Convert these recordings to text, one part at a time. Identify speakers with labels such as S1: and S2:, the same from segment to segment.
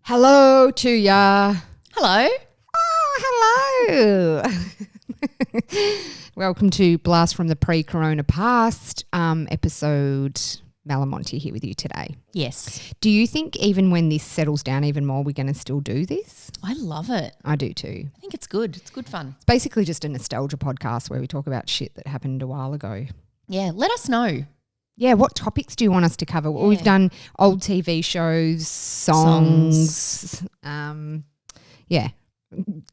S1: Hello to ya.
S2: Hello.
S1: Oh, hello. Welcome to Blast from the Pre-Corona Past episode. Malamonte here with you today.
S2: Yes.
S1: Do you think even when this settles down even more, we're going to still do this?
S2: I love it.
S1: I do too.
S2: I think it's good. It's good fun.
S1: It's basically just a nostalgia podcast where we talk about shit that happened a while ago.
S2: Yeah, let us know.
S1: Yeah, what topics do you want us to cover? Well, we've done old TV shows, songs. Yeah,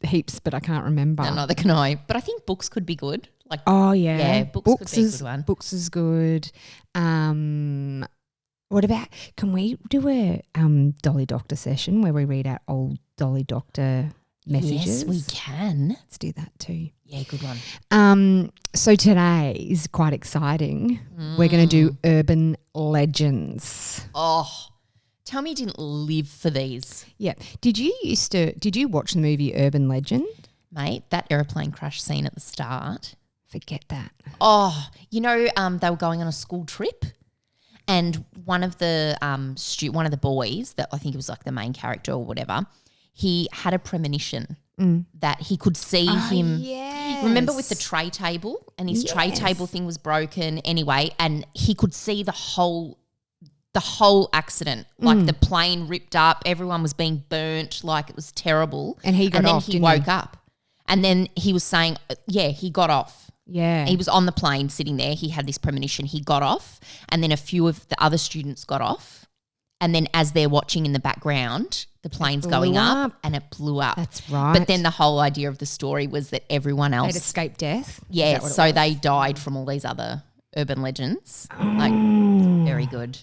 S1: heaps, but I can't remember.
S2: No, neither can I. But I think books could be good. Like,
S1: oh, yeah.
S2: Yeah, books could be a good one.
S1: Books is good. What about, can we do a Dolly Doctor session where we read out old Dolly Doctor messages?
S2: Yes, we can.
S1: Let's do that too.
S2: Yeah, good one.
S1: So today is quite exciting. We're going to do urban legends.
S2: Oh, tell me you didn't live for these.
S1: Yeah. Did you watch the movie Urban Legend?
S2: Mate, that aeroplane crash scene at the start.
S1: Forget that.
S2: Oh, you know, they were going on a school trip and one of the boys that I think it was like the main character or whatever, he had a premonition that he could see him.
S1: Yes.
S2: Remember with the tray table and his tray table thing was broken anyway, and he could see the whole accident, like the plane ripped up, everyone was being burnt, like it was terrible.
S1: And he got off,
S2: then he woke up and then he was saying, he got off.
S1: Yeah.
S2: He was on the plane sitting there. He had this premonition. He got off and then a few of the other students got off. And then as they're watching in the background, the plane's going up and it blew up.
S1: That's right.
S2: But then the whole idea of the story was that everyone else
S1: had escaped death.
S2: Yeah, so they died from all these other urban legends. Like, very good.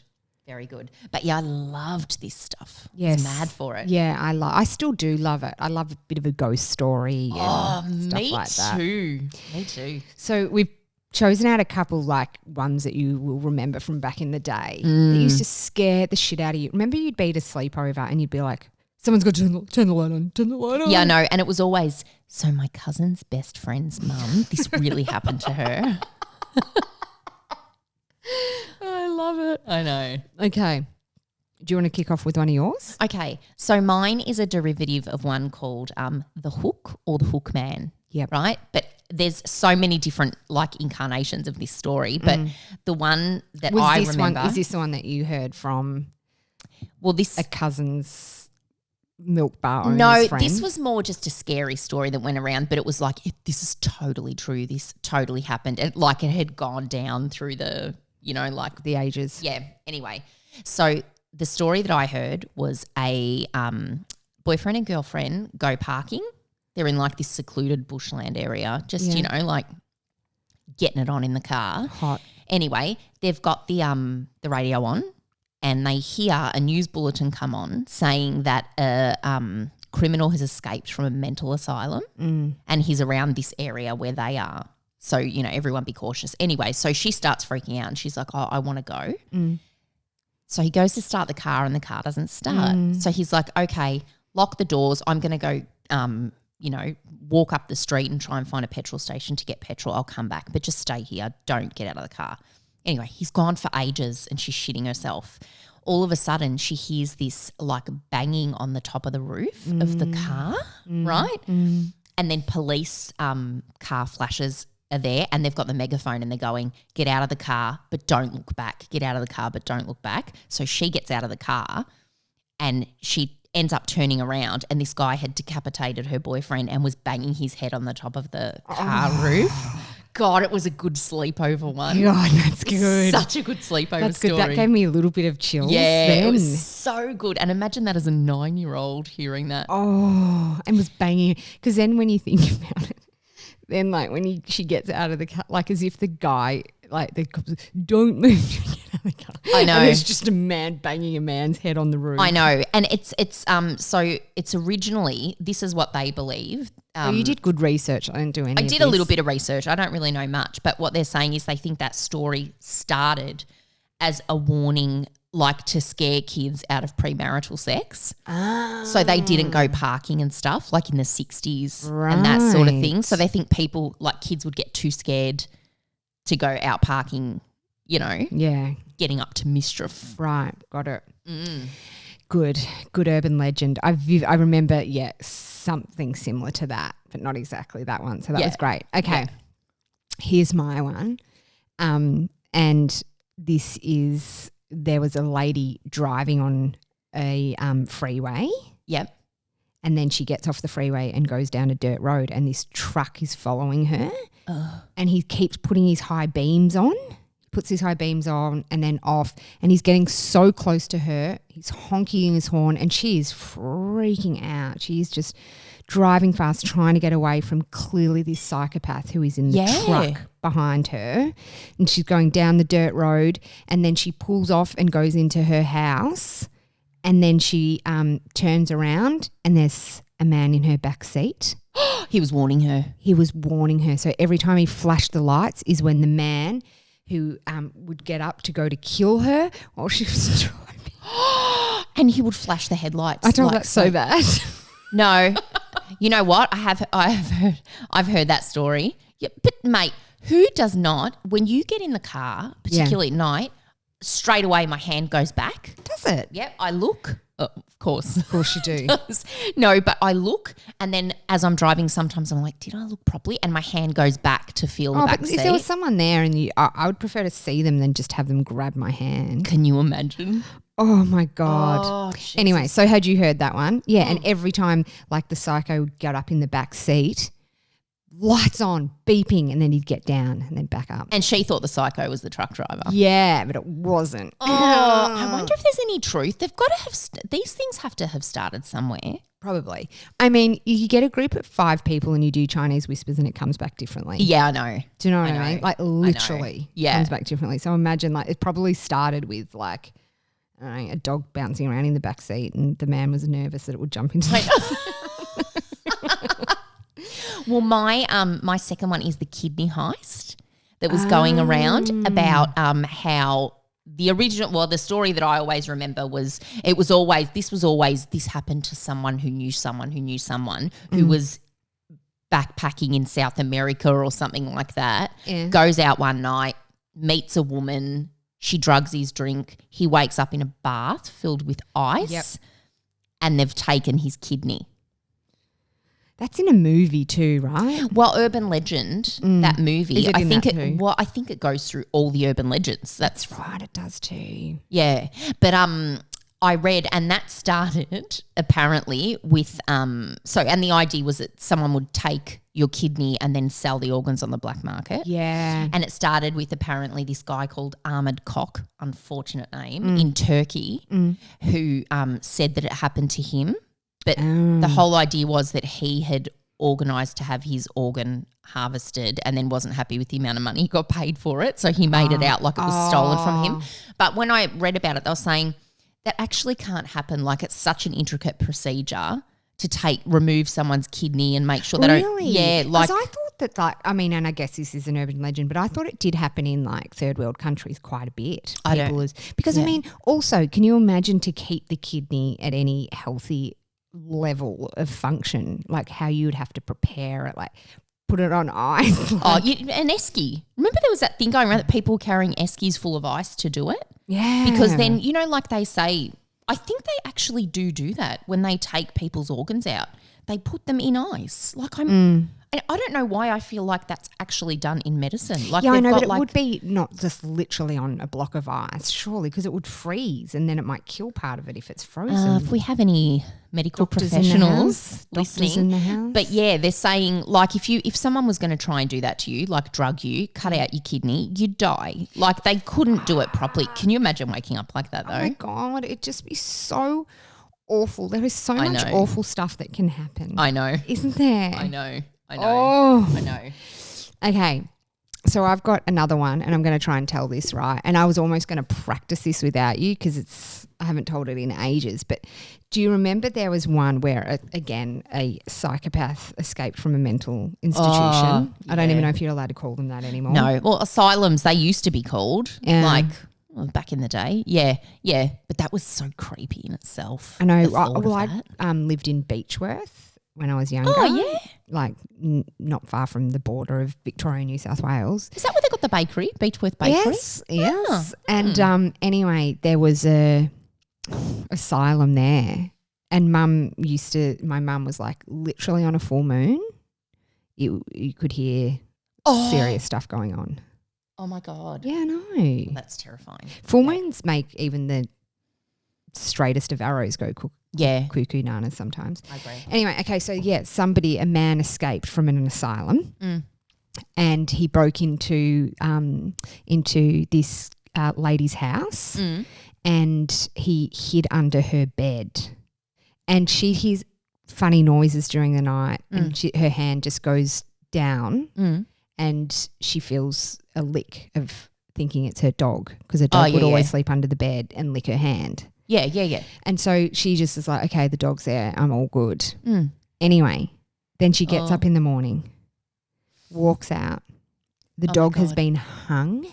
S2: Very good. But yeah, I loved this stuff.
S1: Yes.
S2: I was mad for it.
S1: Yeah, I still do love it. I love a bit of a ghost story and stuff
S2: me
S1: like that.
S2: too. Me too.
S1: So we've chosen out a couple like ones that you will remember from back in the day that used to scare the shit out of you. Remember you'd be at a sleepover and you'd be like, someone's got to turn the light on.
S2: Yeah, I know. And it was always, so my cousin's best friend's mum, this really happened to her.
S1: I love it.
S2: I know.
S1: Okay. Do you want to kick off with one of yours?
S2: Okay. So mine is a derivative of one called The Hook or The Hook Man.
S1: Yep.
S2: Right? But there's so many different like incarnations of this story. But the one that I remember.
S1: Is this the one that you heard from
S2: this
S1: a cousin's milk bar owner's friend?
S2: This was more just a scary story that went around, but it was like, this is totally true. This totally happened. And like it had gone down through the, like
S1: the ages.
S2: Yeah. Anyway, so the story that I heard was a boyfriend and girlfriend go parking. They're in like this secluded bushland area, just, like getting it on in the car.
S1: Hot.
S2: Anyway, they've got the radio on and they hear a news bulletin come on saying that a criminal has escaped from a mental asylum and he's around this area where they are. So, everyone be cautious. Anyway, so she starts freaking out and she's like, oh, I want to go. So he goes to start the car and the car doesn't start. So he's like, okay, lock the doors. I'm going to go, walk up the street and try and find a petrol station to get petrol. I'll come back, but just stay here. Don't get out of the car. Anyway, he's gone for ages and she's shitting herself. All of a sudden, she hears this like banging on the top of the roof of the car, right? And then police car flashes are there and they've got the megaphone and they're going, get out of the car, but don't look back. Get out of the car, but don't look back. So she gets out of the car and she ends up turning around and this guy had decapitated her boyfriend and was banging his head on the top of the car roof. God, it was a good sleepover one.
S1: God, that's good.
S2: Such a good sleepover
S1: that's
S2: story.
S1: Good. That gave me a little bit of chills.
S2: Yeah,
S1: then.
S2: It was so good. And imagine that as a 9-year-old hearing that.
S1: Oh, and was banging. Because then when you think about it, then like when she gets out of the car, like as if the guy, like the cops, don't move, get out of the car.
S2: I know.
S1: And it's just a man banging a man's head on the roof.
S2: I know. And it's originally, this is what they believe.
S1: Well, you did good research. I didn't do any
S2: I did a little bit of research. I don't really know much. But what they're saying is they think that story started as a warning like to scare kids out of premarital sex. So they didn't go parking and stuff like in the 60s and that sort of thing. So they think people like kids would get too scared to go out parking,
S1: Yeah.
S2: getting up to mischief.
S1: Right. Got it. Good urban legend. I remember, something similar to that, but not exactly that one. So that was great. Okay, here's my one. And this is, there was a lady driving on a freeway.
S2: Yep.
S1: And then she gets off the freeway and goes down a dirt road, and this truck is following her. And he keeps putting his high beams on. Puts his high beams on and then off, and he's getting so close to her. He's honking his horn and she is freaking out. She's just driving fast, trying to get away from clearly this psychopath who is in the truck behind her. And she's going down the dirt road, and then she pulls off and goes into her house, and then she turns around and there's a man in her back seat.
S2: He was warning her.
S1: He was warning her. So every time he flashed the lights is when the man who would get up to go to kill her while she was driving.
S2: And he would flash the headlights.
S1: I told that so bad.
S2: No. You know what? I've heard that story. Yeah, but mate, who does not, when you get in the car, particularly at night, straight away my hand goes back.
S1: Does it?
S2: Yep, I look. Of course.
S1: Of course you do.
S2: No, but I look, and then as I'm driving, sometimes I'm like, did I look properly? And my hand goes back to feel the back
S1: but
S2: seat.
S1: if there was someone there and I would prefer to see them than just have them grab my hand.
S2: Can you imagine?
S1: Oh, my God.
S2: Oh, Jesus.
S1: Anyway, so had you heard that one? Yeah, and every time like the psycho would get up in the back seat, lights on, beeping, and then he'd get down and then back up.
S2: And she thought the psycho was the truck driver.
S1: Yeah, but it wasn't.
S2: Oh, I wonder if there's any truth. They've got to have these things have to have started somewhere.
S1: Probably. I mean, you get a group of 5 people and you do Chinese whispers and it comes back differently.
S2: Yeah, I know.
S1: Do you know what I mean? Like literally comes back differently. So imagine like it probably started with like I don't know, a dog bouncing around in the back seat and the man was nervous that it would jump into the
S2: Well, my second one is the kidney heist that was going around about how the original, well, the story that I always remember was this happened to someone who knew someone who knew someone who was backpacking in South America or something like that, goes out one night, meets a woman, she drugs his drink, he wakes up in a bath filled with ice and they've taken his kidney.
S1: That's in a movie too, right?
S2: Well, Urban Legend, that movie,
S1: Is it in that too?
S2: I think it goes through all the urban legends. That's
S1: right, it does too.
S2: Yeah. But I read, and that started apparently with and the idea was that someone would take your kidney and then sell the organs on the black market.
S1: Yeah.
S2: And it started with apparently this guy called Ahmed Koch, unfortunate name, in Turkey, who said that it happened to him. But the whole idea was that he had organised to have his organ harvested and then wasn't happy with the amount of money he got paid for it. So he made it out like it was stolen from him. But when I read about it, they were saying that actually can't happen. Like it's such an intricate procedure to remove someone's kidney and make sure they don't. Yeah, like
S1: I thought that like I mean, and I guess this is an urban legend, but I thought it did happen in like third world countries quite a bit. I mean, also, can you imagine to keep the kidney at any healthy level of function, like how you would have to prepare it, like put it on ice.
S2: An esky. Remember there was that thing going around that people were carrying eskies full of ice to do it?
S1: Yeah.
S2: Because then, you know, like they say, I think they actually do that when they take people's organs out. They put them in ice. Like I don't know why I feel like that's actually done in medicine. Like
S1: I know, but it would be not just literally on a block of ice, surely, because it would freeze and then it might kill part of it if it's frozen.
S2: If we have any medical professionals listening,
S1: in the house.
S2: But yeah, they're saying like if someone was going to try and do that to you, like drug you, cut out your kidney, you'd die. Like they couldn't do it properly. Can you imagine waking up like that though?
S1: Oh my God, it'd just be so awful. There is so much awful stuff that can happen.
S2: I know.
S1: Isn't there?
S2: I know.
S1: Oh.
S2: I know.
S1: Okay. So I've got another one and I'm going to try and tell this right. And I was almost going to practice this without you because I haven't told it in ages. But do you remember there was one where, a psychopath escaped from a mental institution? I don't even know if you're allowed to call them that anymore.
S2: No. Well, asylums, they used to be called back in the day. Yeah. Yeah. But that was so creepy in itself.
S1: I know. I lived in Beechworth when I was younger.
S2: Oh, yeah?
S1: Like not far from the border of Victoria and New South Wales.
S2: Is that where they got the bakery, Beechworth Bakery?
S1: Yes. And anyway, there was a asylum there. And my mum was like, literally on a full moon, you could hear serious stuff going on.
S2: Oh, my God.
S1: Yeah, I know.
S2: That's terrifying.
S1: Full moons make even the straightest of arrows go cuckoo nanas sometimes.
S2: I agree.
S1: Anyway, okay, so a man escaped from an asylum and he broke into this lady's house and he hid under her bed. And she hears funny noises during the night and her hand just goes down and she feels a lick of thinking it's her dog because her dog would always sleep under the bed and lick her hand.
S2: Yeah.
S1: And so she just is like, okay, the dog's there. I'm all good. Anyway, then she gets up in the morning, walks out. The dog has been hung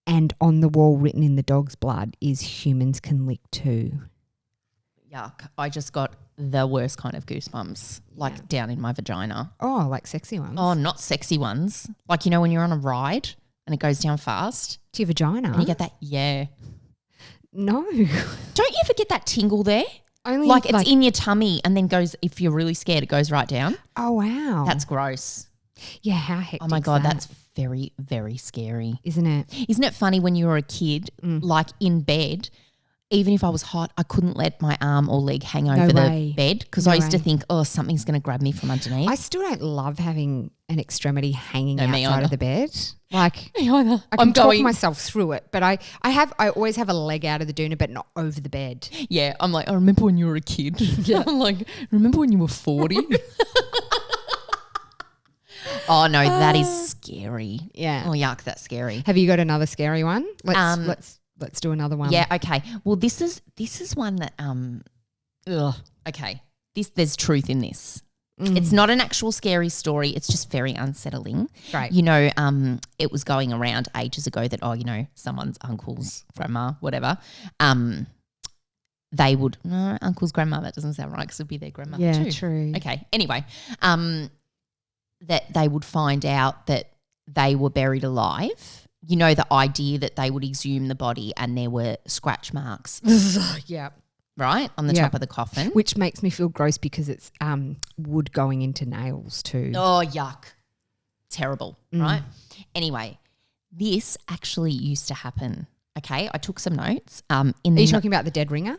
S1: and on the wall written in the dog's blood is humans can lick too.
S2: Yuck. I just got the worst kind of goosebumps, down in my vagina.
S1: Oh, like sexy ones?
S2: Oh, not sexy ones. Like, when you're on a ride and it goes down fast.
S1: To your vagina?
S2: And you get that, yeah.
S1: No.
S2: Don't you ever get that tingle there?
S1: Only
S2: it's in your tummy and then goes, if you're really scared, it goes right down.
S1: Oh, wow.
S2: That's gross.
S1: Yeah, how hectic
S2: Oh, my God, that's very, very scary.
S1: Isn't it?
S2: Isn't it funny when you were a kid, in bed, even if I was hot, I couldn't let my arm or leg hang over the bed because I used to think, something's going to grab me from underneath.
S1: I still don't love having an extremity hanging outside of the bed. Like,
S2: me either.
S1: I can talk myself through it, but I always have a leg out of the doona, but not over the bed.
S2: Yeah, I'm like, I remember when you were a kid. Yeah. I'm like, remember when you were 40? Oh no, that is scary.
S1: Yeah.
S2: Oh yuck, that's scary.
S1: Have you got another scary one? Let's do another one.
S2: Yeah, okay. Well, this is one that okay. There's truth in this. It's not an actual scary story. It's just very unsettling.
S1: Right.
S2: It was going around ages ago that someone's uncle's grandma, whatever. They would uncle's grandma. That doesn't sound right because it'd be their grandmother too.
S1: Yeah, true.
S2: Okay. Anyway, that they would find out that they were buried alive. The idea that they would exhume the body and there were scratch marks.
S1: Yeah.
S2: Right? On the top of the coffin.
S1: Which makes me feel gross because it's wood going into nails too.
S2: Oh, yuck. Terrible, right? Anyway, this actually used to happen. Okay, I took some notes. Are you
S1: talking about the dead ringer?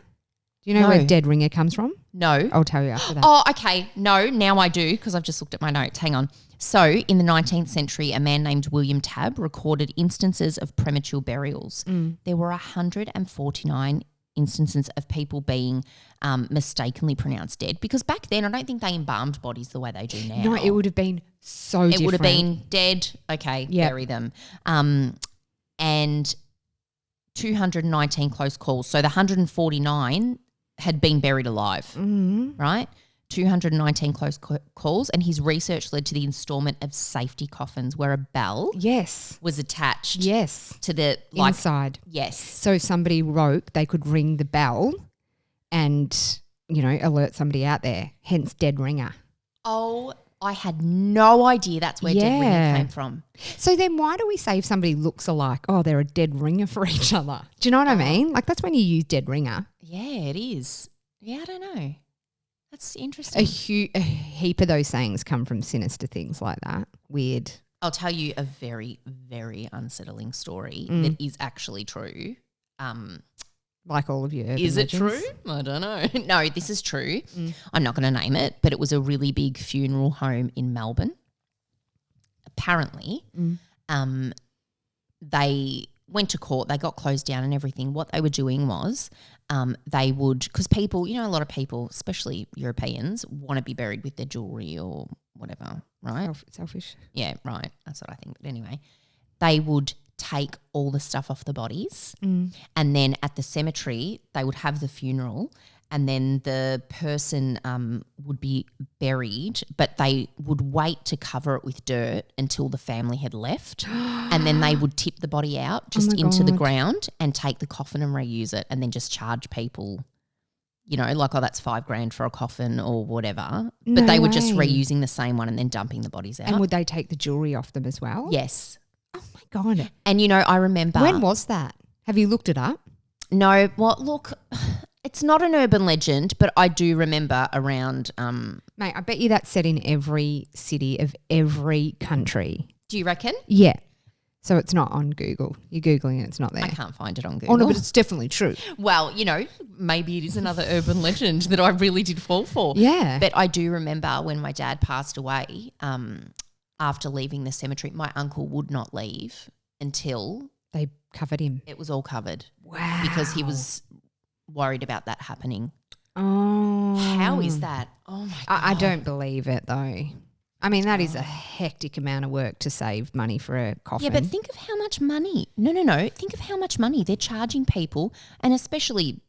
S1: Do you know where dead ringer comes from?
S2: No.
S1: I'll tell you after that.
S2: Oh, okay. No, now I do because I've just looked at my notes. Hang on. So in the 19th century, a man named William Tabb recorded instances of premature burials. There were 149 instances of people being mistakenly pronounced dead because back then I don't think they embalmed bodies the way they do now.
S1: No, it would have been so different.
S2: It would have been dead, okay, bury them. And 219 close calls. So the 149 had been buried alive, right? 219 close calls, and his research led to the installment of safety coffins where a bell was attached to the
S1: inside.
S2: Yes.
S1: So if somebody woke, they could ring the bell and, alert somebody out there, hence dead ringer.
S2: Oh, I had no idea that's where dead ringer came from.
S1: So then why do we say if somebody looks alike, they're a dead ringer for each other? Do you know what I mean? Like that's when you use dead ringer.
S2: Yeah, it is. Yeah, I don't know. That's interesting.
S1: A heap of those sayings come from sinister things like that. Weird.
S2: I'll tell you a very, very unsettling story that is actually true.
S1: Like all of you.
S2: Is it true? I don't know. No, this is true. I'm not going to name it, but it was a really big funeral home in Melbourne. Apparently, they went to court, they got closed down and everything. What they were doing was they would, because people, a lot of people, especially Europeans, want to be buried with their jewellery or whatever, right?
S1: Selfish.
S2: Yeah, right. That's what I think. But anyway, they would take all the stuff off the bodies and then at the cemetery they would have the funeral and then the person would be buried, but they would wait to cover it with dirt until the family had left and then they would tip the body out just into the ground and take the coffin and reuse it and then just charge people, that's $5,000 for a coffin or whatever. But they were just reusing the same one and then dumping the bodies out.
S1: And would they take the jewellery off them as well?
S2: Yes.
S1: Oh, my God.
S2: And, I remember.
S1: When was that? Have you looked it up?
S2: No, well, look, it's not an urban legend, but I do remember around
S1: Mate, I bet you that's said in every city of every country.
S2: do you reckon?
S1: Yeah. So it's not on Google. You're Googling it, it's not there.
S2: I can't find it on Google.
S1: Oh, no, but it's definitely true.
S2: Well, maybe it is another urban legend that I really did fall for.
S1: Yeah.
S2: But I do remember when my dad passed away, after leaving the cemetery, my uncle would not leave until
S1: They covered him.
S2: it was all covered.
S1: Wow.
S2: Because he was worried about that happening.
S1: Oh.
S2: How is that? Oh, my God.
S1: I don't believe it, though. I mean, that is a hectic amount of work to save money for a coffin.
S2: Yeah, but think of how much money. No. Think of how much money they're charging people, and especially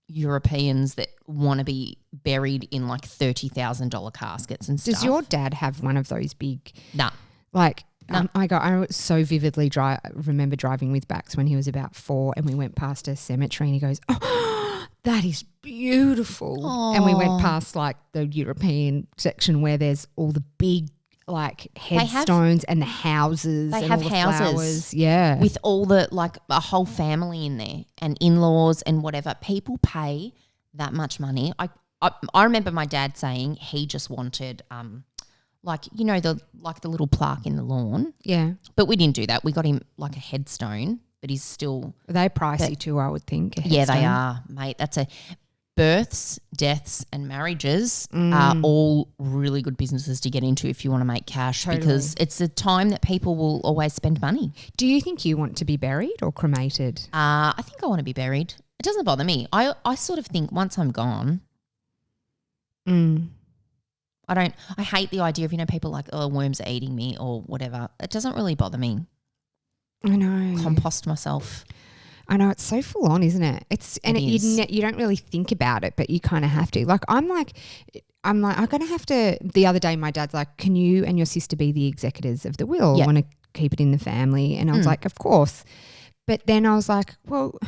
S2: Europeans that want to be buried in like $30,000 caskets and stuff.
S1: Does your dad have one of those big?
S2: Nah.
S1: Like, I so vividly remember driving with Bax when he was about 4, and we went past a cemetery, and he goes, "Oh, that is beautiful."
S2: Aww.
S1: And we went past like the European section where there's all the big like headstones and the houses.
S2: They
S1: and
S2: have
S1: all the
S2: houses,
S1: flowers. Yeah,
S2: with all the like a whole family in there and in-laws and whatever. People pay that much money. I remember my dad saying he just wanted the little plaque in the lawn.
S1: yeah.
S2: But we didn't do that. We got him like a headstone, but he's still
S1: They're pricey too, I would think.
S2: Yeah, they are, mate. That's births, deaths, and marriages are all really good businesses to get into if you want to make cash because it's a time that people will always spend money.
S1: Do you think you want to be buried or cremated?
S2: I think I want to be buried. It doesn't bother me. I sort of think once I'm gone, I hate the idea of, people like, oh, worms are eating me or whatever. It doesn't really bother me.
S1: I know.
S2: Compost myself.
S1: I know, it's so full on, isn't it? You don't really think about it, but you kind of have to. Like I'm going to have to. The other day, my dad's like, "Can you and your sister be the executors of the will? I want to keep it in the family." And I was like, "Of course." But then I was like, "Well,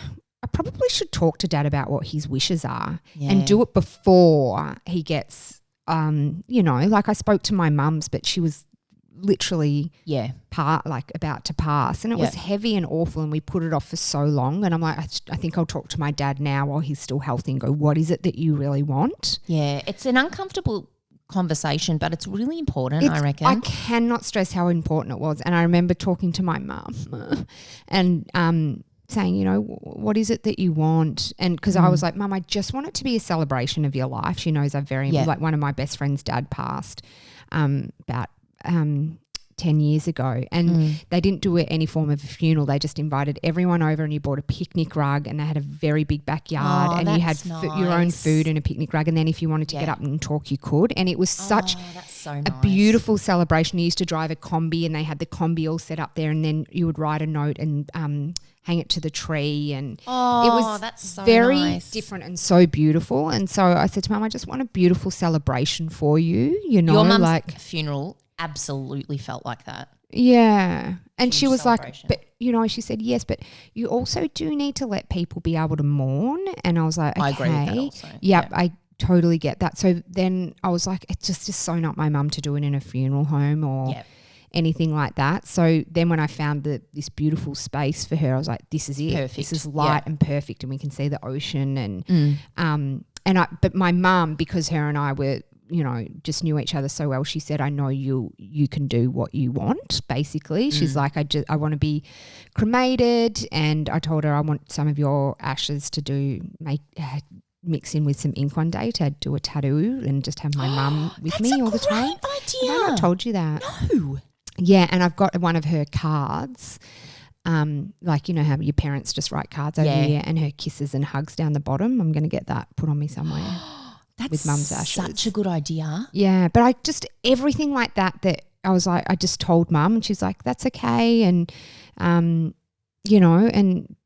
S1: I probably should talk to Dad about what his wishes are and do it before he gets." Like I spoke to my mum's, but she was literally about to pass, and it was heavy and awful, and we put it off for so long. And I'm like, I think I'll talk to my dad now while he's still healthy and go, what is it that you really want?
S2: Yeah, it's an uncomfortable conversation, but it's really important, I reckon.
S1: I cannot stress how important it was. And I remember talking to my mum and saying, what is it that you want? And because I was like, Mum, I just want it to be a celebration of your life. She knows like one of my best friend's dad passed about 10 years ago, and they didn't do any form of a funeral. They just invited everyone over, and you bought a picnic rug, and they had a very big backyard, and you had your own food and a picnic rug, and then if you wanted to get up and talk, you could. And it was such a beautiful celebration. You used to drive a combi, and they had the combi all set up there, and then you would write a note and hang it to the tree, and it was
S2: that's so
S1: very different and so beautiful. And so I said to Mum, I just want a beautiful celebration for you. Your mum's
S2: funeral absolutely felt like that.
S1: Yeah. And she was like, but she said, yes, but you also do need to let people be able to mourn. And I was like, okay.
S2: I agree with that also.
S1: Yep, I totally get that. So then I was like, it's just so not my mum to do it in a funeral home or anything like that. So then when I found this beautiful space for her, I was like, this is it.
S2: Perfect.
S1: This is light and perfect, and we can see the ocean. And but my mum, because her and I were, just knew each other so well, she said, I know you can do what you want, basically. She's like, I want to be cremated, and I told her I want some of your ashes to mix in with some ink one day to do a tattoo and just have my mum with me all the time.
S2: That's a great idea.
S1: Have I not told you that?
S2: No.
S1: Yeah, and I've got one of her cards, like how your parents just write cards over here, and her kisses and hugs down the bottom. I'm going to get that put on me somewhere.
S2: That's
S1: with mum's ashes.
S2: Such a good idea.
S1: Yeah, but I just everything like that I was like, I just told Mum, and she's like, that's okay. And,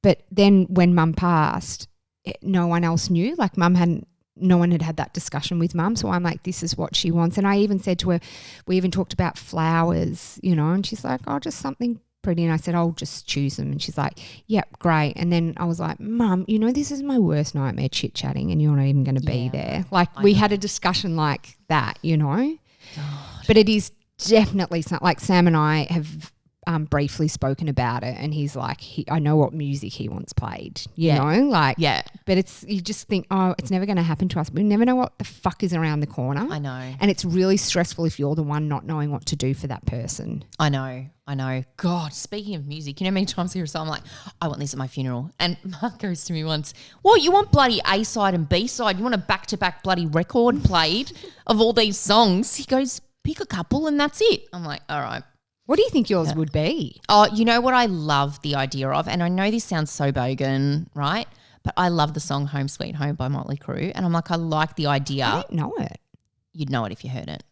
S1: but then when Mum passed, no one else knew. Like no one had that discussion with Mum. So I'm like, this is what she wants. And I even said to her, we even talked about flowers, and she's like, oh, just something pretty. And I said, I'll just choose them. And she's like, yep, great. And then I was like, Mum, this is my worst nightmare, chit-chatting, and you're not even going to be there. Like we had a discussion like that,
S2: God.
S1: But it is definitely something like Sam and I have briefly spoken about it, and he's like, I know what music he wants played, you know, like, but it's, you just think, oh, it's never going to happen to us. We never know what the fuck is around the corner.
S2: I know.
S1: And it's really stressful if you're the one not knowing what to do for that person.
S2: I know. God, speaking of music, you know, many times I hear a song, I'm like, I want this at my funeral. And Mark goes to me once, what, you want bloody A side and B side? You want a back-to-back bloody record played of all these songs? He goes, pick a couple and that's it. I'm like, all right.
S1: What do you think yours would be?
S2: Oh, you know what I love the idea of, and I know this sounds so bogan, right? But I love the song Home Sweet Home by Motley Crue. And I'm like, I like the idea.
S1: I don't know it.
S2: You'd know it if you heard it.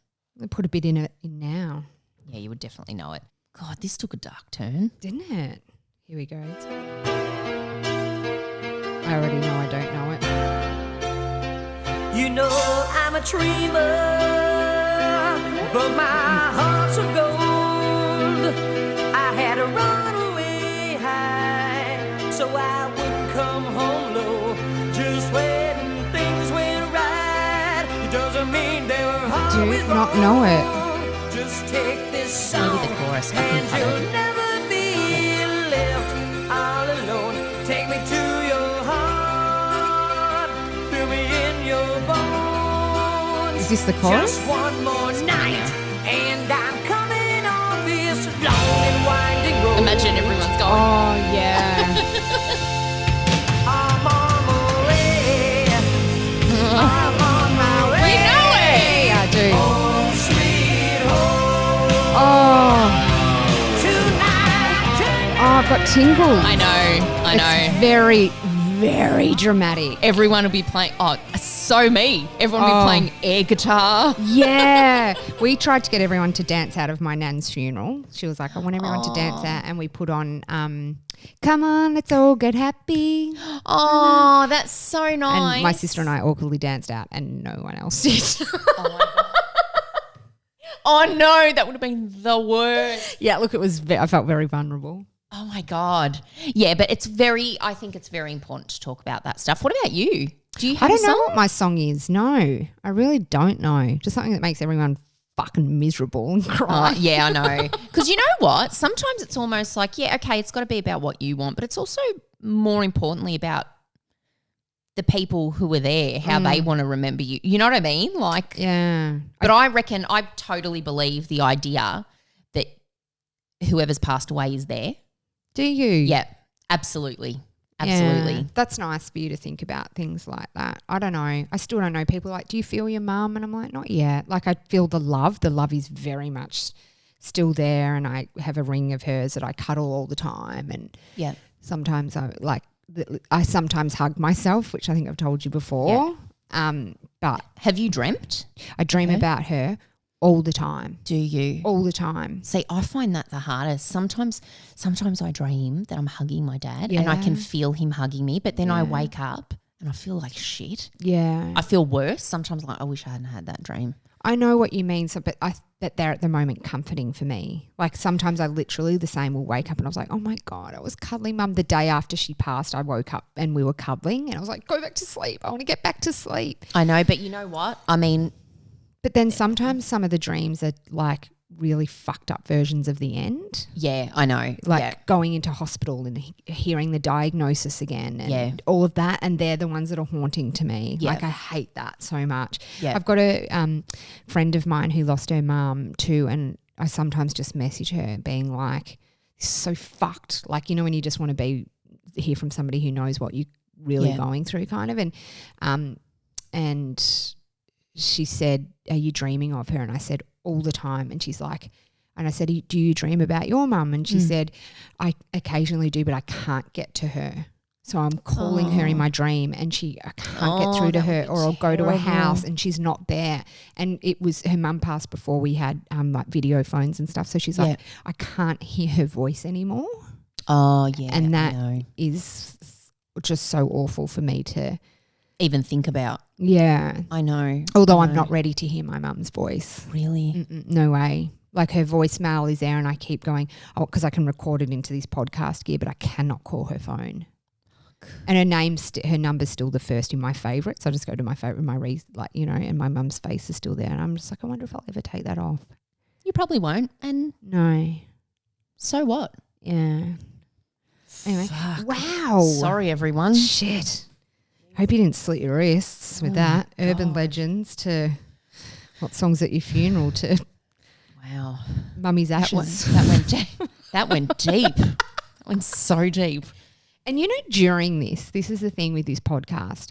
S1: I'll put a bit in now.
S2: Yeah, you would definitely know it. God, this took a dark turn.
S1: Didn't it? Here we go. I already know I don't know it.
S3: You know I'm a dreamer, but my heart's of gold. I had to run away high so I wouldn't come home low. Just when things went right, it doesn't mean they were always
S1: Do not know it.
S3: Just take this song.
S2: Maybe the chorus. I can cut
S3: You'll
S2: it.
S3: never be left all alone. Take me to your heart, fill me in your bones.
S1: Is this the chorus?
S3: Just one more night, and I'm coming on this long and winding road.
S2: Imagine everyone's going.
S1: Oh, yeah.
S3: I'm on my way. I'm on my way.
S2: You know it.
S1: Yeah, I do.
S3: Home, sweet home.
S1: Oh,
S3: Tonight.
S1: I've got tingles.
S2: I know.
S1: It's very, very dramatic.
S2: Everyone will be playing. Oh, so me. Everyone will be playing air guitar.
S1: Yeah. We tried to get everyone to dance out of my nan's funeral. She was like, I want everyone to dance out. And we put on, come on, let's all get happy.
S2: Oh, that's so nice.
S1: And my sister and I awkwardly danced out and no one else did.
S2: Oh no, that would have been the worst.
S1: Yeah, look, I felt very vulnerable.
S2: Oh my God. Yeah, but I think it's very important to talk about that stuff. What about you? Do you have
S1: I don't
S2: a
S1: know
S2: song?
S1: what my song is. No, I really don't know. Just something that makes everyone fucking miserable and cry.
S2: Yeah, I know. Because you know what? Sometimes it's almost like, yeah, okay, it's got to be about what you want, but it's also more importantly about the people who were there, how they want to remember you. You know what I mean? Like,
S1: Yeah.
S2: but I reckon I totally believe the idea that whoever's passed away is there.
S1: Do you?
S2: Yeah, absolutely. Absolutely.
S1: Yeah, that's nice for you to think about things like that. I don't know. I still don't know. People are like, do you feel your mum? And I'm like, not yet. Like I feel the love. The love is very much still there, and I have a ring of hers that I cuddle all the time. And
S2: Yeah.
S1: sometimes I sometimes hug myself, which I think I've told you before. But
S2: Have you dreamt?
S1: I dream about her all the time.
S2: Do you?
S1: All the time.
S2: See, I find that the hardest. Sometimes I dream that I'm hugging my dad and I can
S1: Yeah.
S2: feel him hugging me, but then I wake up and I feel like shit.
S1: Yeah.
S2: I feel worse. Sometimes like I wish I hadn't had that dream.
S1: I know what you mean, but they're at the moment comforting for me. Like sometimes I literally the same will wake up and I was like, oh my God, I was cuddling mum the day after she passed. I woke up and we were cuddling and I was like, go back to sleep. I want to get back to sleep.
S2: I know, but you know what? I mean,
S1: But then sometimes some of the dreams are like really fucked up versions of the end.
S2: yeah, I know.
S1: Like going into hospital and hearing the diagnosis again and all of that. And they're the ones that are haunting to me.
S2: Yeah.
S1: Like I hate that so much.
S2: Yeah.
S1: I've got a friend of mine who lost her mum too, and I sometimes just message her being like, this is so fucked. Like, you know, when you just want to hear from somebody who knows what you're really going through kind of. And she said, are you dreaming of her? And I said, all the time. And she's like, and I said, do you dream about your mum? And she said, I occasionally do, but I can't get to her. So I'm calling her in my dream and I can't get through to her, or I'll go to a house and she's not there. And it was, her mum passed before we had like video phones and stuff. So she's like, I can't hear her voice anymore.
S2: Oh, yeah.
S1: And
S2: I
S1: that
S2: know.
S1: is just so awful for me to
S2: Even think about.
S1: Yeah.
S2: I know.
S1: Although
S2: I
S1: I'm
S2: know.
S1: not ready to hear my mum's voice.
S2: Really?
S1: No way. Like her voicemail is there and I keep going, because I can record it into this podcast gear, but I cannot call her phone. And her number's still the first in my favourites. So I just go to my favourite, and my mum's face is still there. And I'm just like, I wonder if I'll ever take that off.
S2: You probably won't. And
S1: No.
S2: So what?
S1: Yeah. Anyway,
S2: Fuck.
S1: wow.
S2: Sorry, everyone.
S1: Shit. Hope you didn't slit your wrists with that. Urban legends to what songs at your funeral to
S2: Wow.
S1: Mummy's
S2: That went,
S1: ashes.
S2: that went deep. That went deep. That went so deep.
S1: And during this is the thing with this podcast.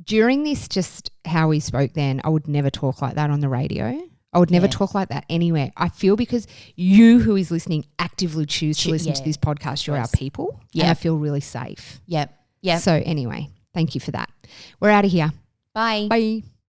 S1: During this, just how we spoke then, I would never talk like that on the radio. I would never talk like that anywhere. I feel because you who is listening actively choose to listen to this podcast, you're our people. Yeah. And I feel really safe.
S2: Yep. Yep.
S1: So anyway, thank you for that. We're out of here.
S2: Bye.
S1: Bye.